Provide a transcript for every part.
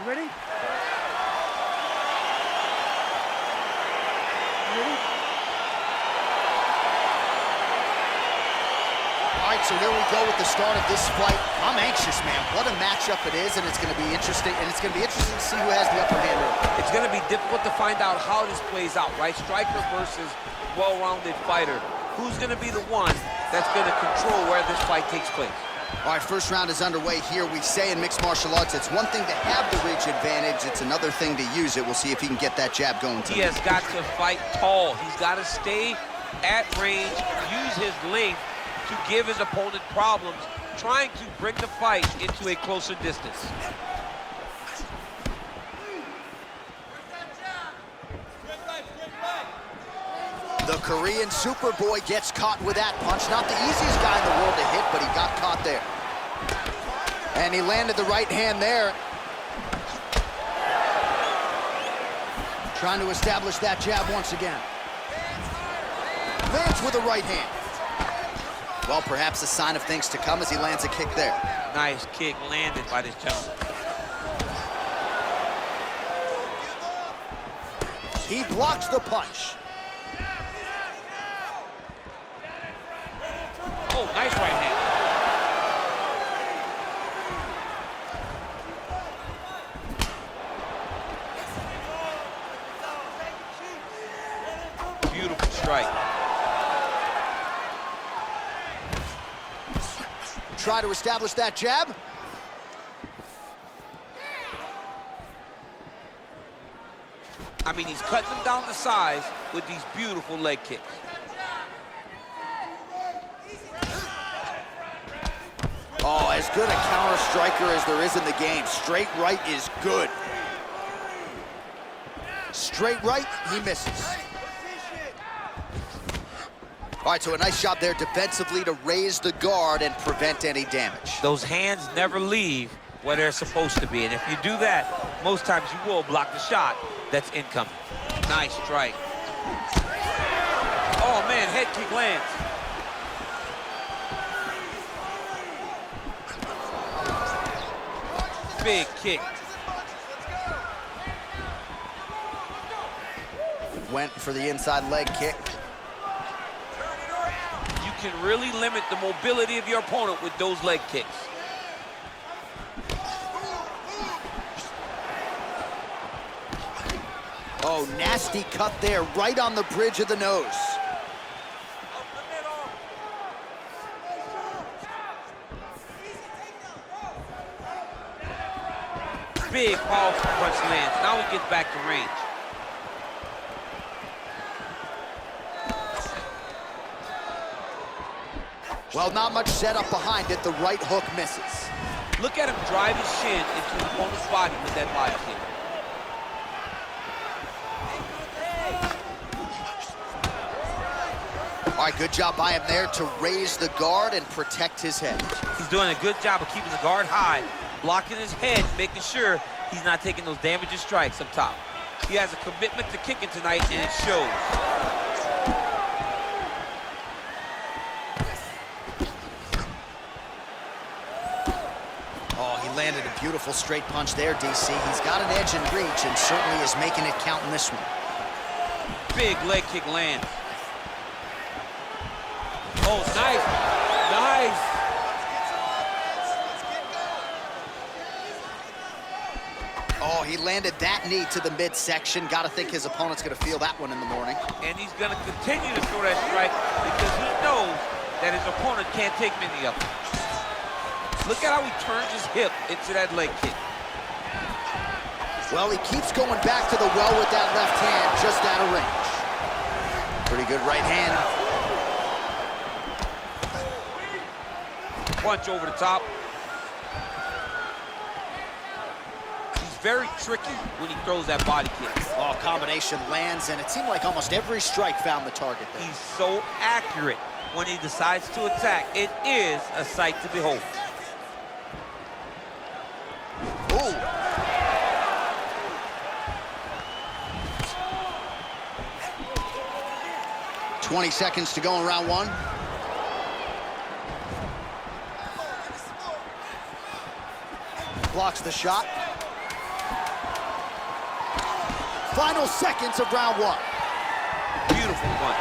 ready? All right, so here we go with the start of this fight. I'm anxious, man. What a matchup it is, and it's going to be interesting. And it's going to be interesting to see who has the upper hand. It's going to be difficult to find out how this plays out, right? Striker versus well-rounded fighter. Who's going to be the one that's going to control where this fight takes place? All right, first round is underway here. We say in mixed martial arts, it's one thing to have the reach advantage. It's another thing to use it. We'll see if he can get that jab going tonight. He has got to fight tall. He's got to stay at range, use his length to give his opponent problems, trying to bring the fight into a closer distance. The Korean Superboy gets caught with that punch. Not the easiest guy in the world to hit, but he got caught there. And he landed the right hand there. Trying to establish that jab once again. Lands with a right hand. Well, perhaps a sign of things to come as he lands a kick there. Nice kick landed by this gentleman. He blocks the punch. Oh, nice right hand. Beautiful strike. Try to establish that jab. I mean, he's cutting them down to size with these beautiful leg kicks. Oh, as good a counter striker as there is in the game. Straight right is good. Straight right, he misses. All right, so a nice job there defensively to raise the guard and prevent any damage. Those hands never leave where they're supposed to be, and if you do that, most times you will block the shot that's incoming. Nice strike. Oh, man, head kick lands. Big kick. Went for the inside leg kick. You can really limit the mobility of your opponent with those leg kicks. Oh, nasty cut there, right on the bridge of the nose. Big, powerful punch lands. Now he gets back to range. Well, not much setup behind it. The right hook misses. Look at him drive his shin into his opponent's body with that body kick. All right, good job by him there to raise the guard and protect his head. He's doing a good job of keeping the guard high, blocking his head, making sure he's not taking those damaging strikes up top. He has a commitment to kicking tonight, and it shows. Oh, he landed a beautiful straight punch there, DC. He's got an edge in reach and certainly is making it count in this one. Big leg kick lands. Oh, nice. Nice. Oh, he landed that knee to the midsection. Got to think his opponent's going to feel that one in the morning. And he's going to continue to throw that strike because he knows that his opponent can't take many of them. Look at how he turns his hip into that leg kick. Well, he keeps going back to the well with that left hand, just out of range. Pretty good right hand. Punch over the top. He's very tricky when he throws that body kick. Oh, combination lands, and it seemed like almost every strike found the target there. He's so accurate when he decides to attack. It is a sight to behold. Ooh. "20 seconds to go in round one. Blocks the shot. Final seconds of round one. Beautiful punch.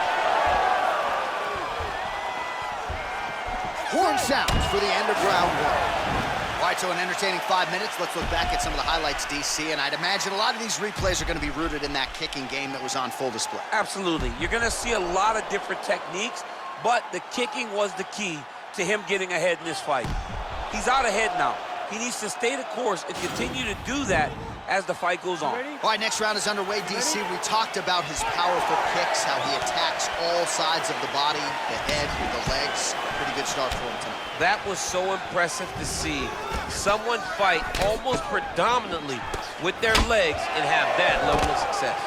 Horn sounds for the end of round one. All right, so an entertaining 5 minutes. Let's look back at some of the highlights, DC, and I'd imagine a lot of these replays are going to be rooted in that kicking game that was on full display. Absolutely. You're going to see a lot of different techniques, but the kicking was the key to him getting ahead in this fight. He's out ahead now. He needs to stay the course and continue to do that as the fight goes on. All right, next round is underway, DC. We talked about his powerful kicks, how he attacks all sides of the body, the head, the legs. Pretty good start for him tonight. That was so impressive to see. Someone fight almost predominantly with their legs and have that level of success.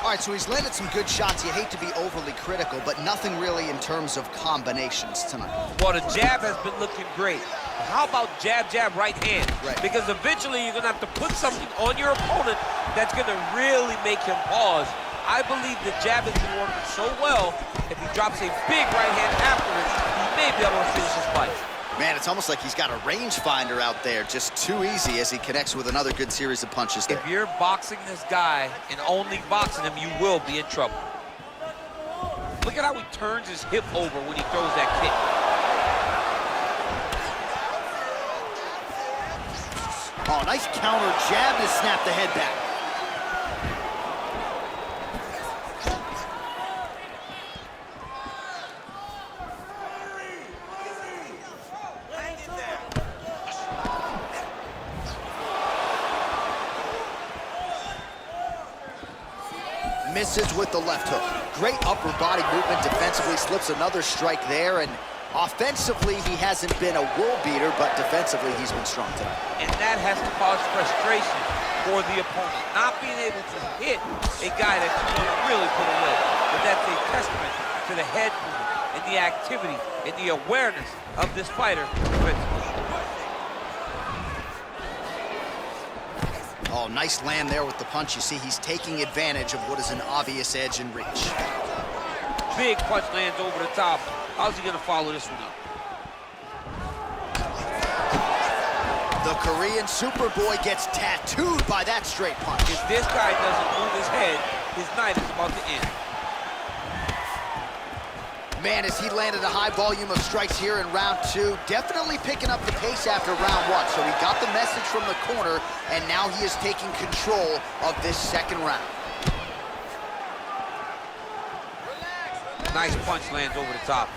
All right, so he's landed some good shots. You hate to be overly critical, but nothing really in terms of combinations tonight. Well, the jab has been looking great. How about jab, jab, right hand? Right. Because eventually you're going to have to put something on your opponent that's going to really make him pause. I believe the jab has been working so well, if he drops a big right hand afterwards, he may be able to finish his fight. Man, it's almost like he's got a rangefinder out there, just too easy as he connects with another good series of punches there. If you're boxing this guy and only boxing him, you will be in trouble. Look at how he turns his hip over when he throws that kick. Oh, nice counter jab to snap the head back. Misses with the left hook. Great upper body movement defensively, slips another strike there, and offensively, he hasn't been a world beater, but defensively, he's been strong tonight. And that has to cause frustration for the opponent. Not being able to hit a guy that you want to really put away. But that's a testament to the head movement and the activity and the awareness of this fighter defensively. Oh, nice land there with the punch. You see, he's taking advantage of what is an obvious edge and reach. Big punch lands over the top. How's he gonna follow this one up? The Korean Superboy gets tattooed by that straight punch. If this guy doesn't move his head, his night is about to end. Man, as he landed a high volume of strikes here in round two, definitely picking up the pace after round one. So he got the message from the corner, and now he is taking control of this second round. Nice punch lands over the top.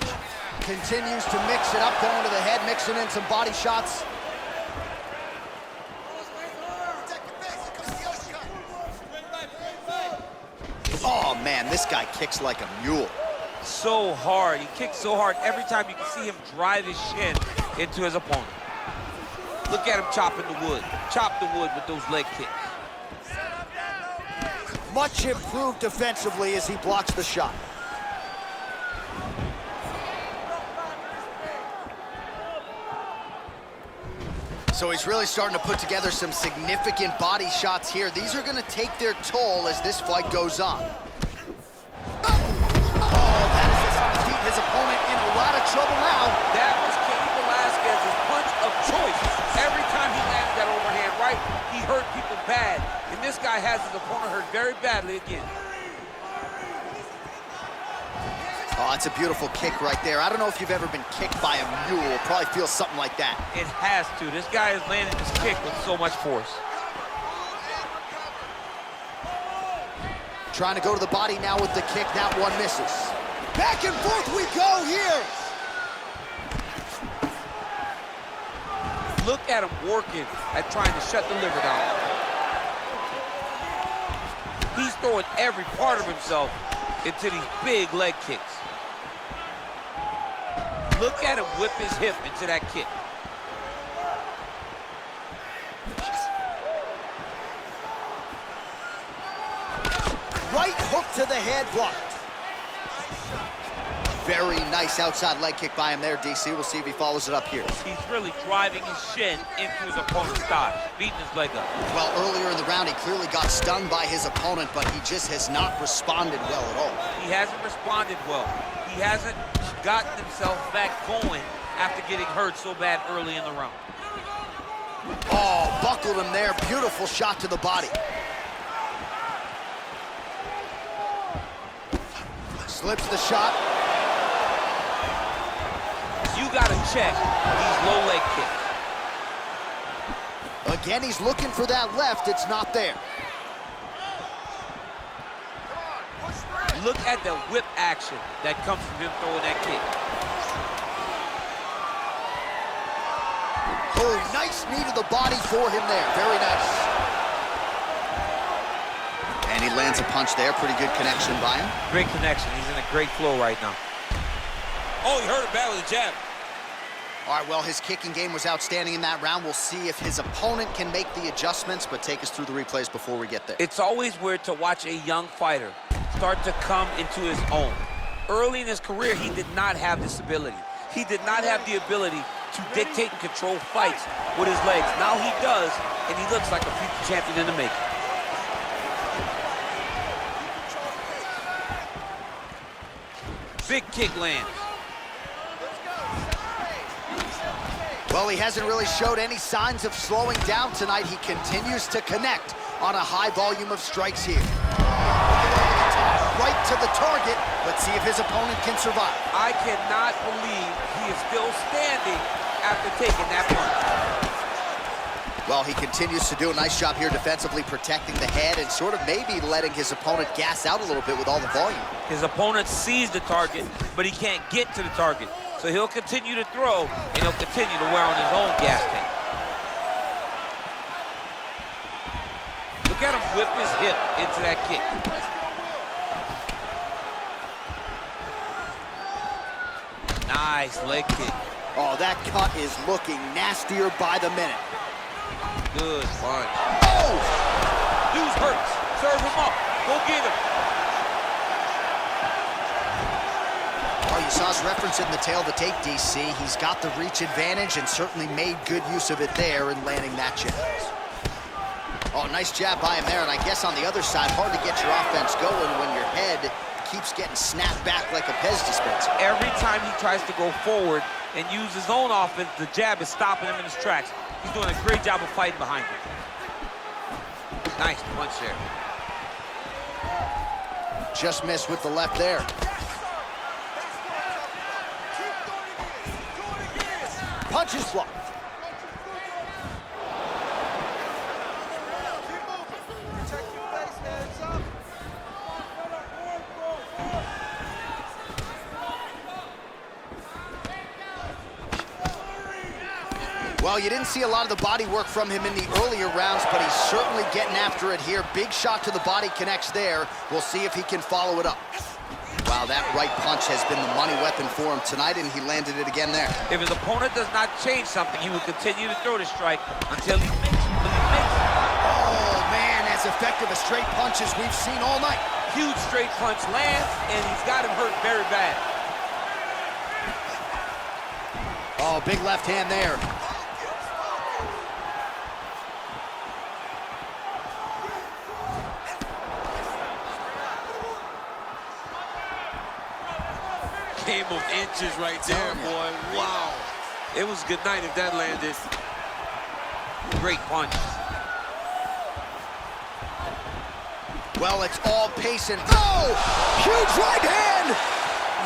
Continues to mix it up, going to the head, mixing in some body shots. Oh, man, this guy kicks like a mule. So hard. He kicks so hard every time you can see him drive his shin into his opponent. Look at him chopping the wood. Chop the wood with those leg kicks. Much improved defensively as he blocks the shot. So he's really starting to put together some significant body shots here. These are going to take their toll as this fight goes on. His opponent in a lot of trouble now. That was Cain Velasquez's punch of choice. Every time he landed that overhand right, he hurt people bad. And this guy has his opponent hurt very badly again. Oh, it's a beautiful kick right there. I don't know if you've ever been kicked by a mule. Probably feels something like that. It has to. This guy is landing this kick with so much force. Trying to go to the body now with the kick. That one misses. Back and forth we go here. Look at him working at trying to shut the liver down. He's throwing every part of himself into these big leg kicks. Look at him whip his hip into that kick. Right hook to the head, blocked. Very nice outside leg kick by him there, DC. We'll see if he follows it up here. He's really driving his shin into his opponent's thigh, beating his leg up. Well, earlier in the round, he clearly got stung by his opponent, but he just has not responded well at all. He hasn't responded well. He hasn't gotten himself back going after getting hurt so bad early in the round. Oh, buckled him there. Beautiful shot to the body. Slips the shot. You gotta check these low leg kicks. Again, he's looking for that left. It's not there. Look at the whip action that comes from him throwing that kick. Oh, nice knee to the body for him there. Very nice. And he lands a punch there. Pretty good connection by him. Great connection. He's in a great flow right now. Oh, he hurt it bad with a jab. All right, well, his kicking game was outstanding in that round. We'll see if his opponent can make the adjustments, but take us through the replays before we get there. It's always weird to watch a young fighter start to come into his own. Early in his career, he did not have this ability. He did not have the ability to dictate and control fights with his legs. Now he does, and he looks like a future champion in the making. Big kick lands. Well, he hasn't really showed any signs of slowing down tonight. He continues to connect on a high volume of strikes here. Right to the target. Let's see if his opponent can survive. I cannot believe he is still standing after taking that punch. Well, he continues to do a nice job here defensively, protecting the head and sort of maybe letting his opponent gas out a little bit with all the volume. His opponent sees the target, but he can't get to the target. So he'll continue to throw, and he'll continue to wear on his own gas tank. Look at him whip his hip into that kick. Nice leg kick. Oh, that cut is looking nastier by the minute. Good punch. Oh! Dude's hurts. Serve him up. Go get him. Well, you saw his reference in the tail to take, DC. He's got the reach advantage and certainly made good use of it there in landing that jab. Oh, nice jab by him there, and I guess on the other side, hard to get your offense going when your head keeps getting snapped back like a Pez dispenser. Every time he tries to go forward and use his own offense, the jab is stopping him in his tracks. He's doing a great job of fighting behind him. Nice punch there. Just missed with the left there. Punches blocked. Well, you didn't see a lot of the body work from him in the earlier rounds, but he's certainly getting after it here. Big shot to the body connects there. We'll see if he can follow it up. Wow, that right punch has been the money weapon for him tonight, and he landed it again there. If his opponent does not change something, he will continue to throw the strike until he makes it. Oh, man, as effective as straight punches we've seen all night. Huge straight punch lands, and he's got him hurt very bad. Oh, big left hand there. Game of inches right there, boy. Wow. It was good night if that landed. Great punch. Well, it's all pace and... Oh! Huge right hand!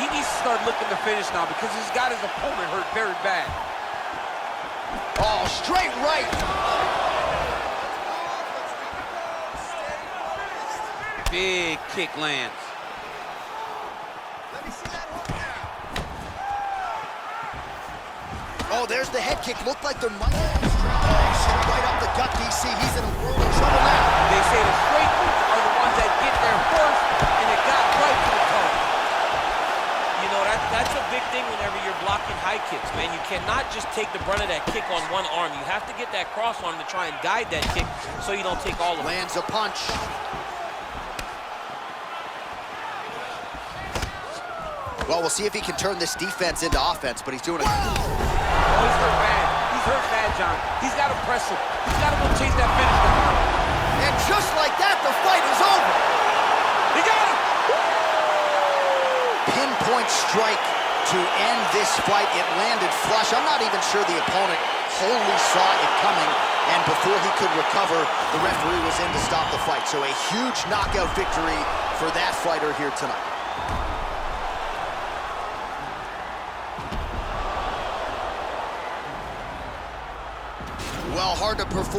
He needs to start looking to finish now because he's got his opponent hurt very bad. Oh, straight right. Big kick lands. Oh, there's the head kick. Looked like there might be right up the gut, DC. He's in a world of trouble now. They say the straight boots are the ones that get there first, and it got right to the toe. You know, that's a big thing whenever you're blocking high kicks, man. You cannot just take the brunt of that kick on one arm. You have to get that cross arm to try and guide that kick so you don't take all of it. Lands a punch. Well, we'll see if he can turn this defense into offense, but he's doing it. Oh, he's hurt bad. He's hurt bad, John. He's got to press him. He's got to go chase that finish down. And just like that, the fight is over. He got him! Pinpoint strike to end this fight. It landed flush. I'm not even sure the opponent wholly saw it coming, and before he could recover, the referee was in to stop the fight. So a huge knockout victory for that fighter here tonight. Well, hard to perform.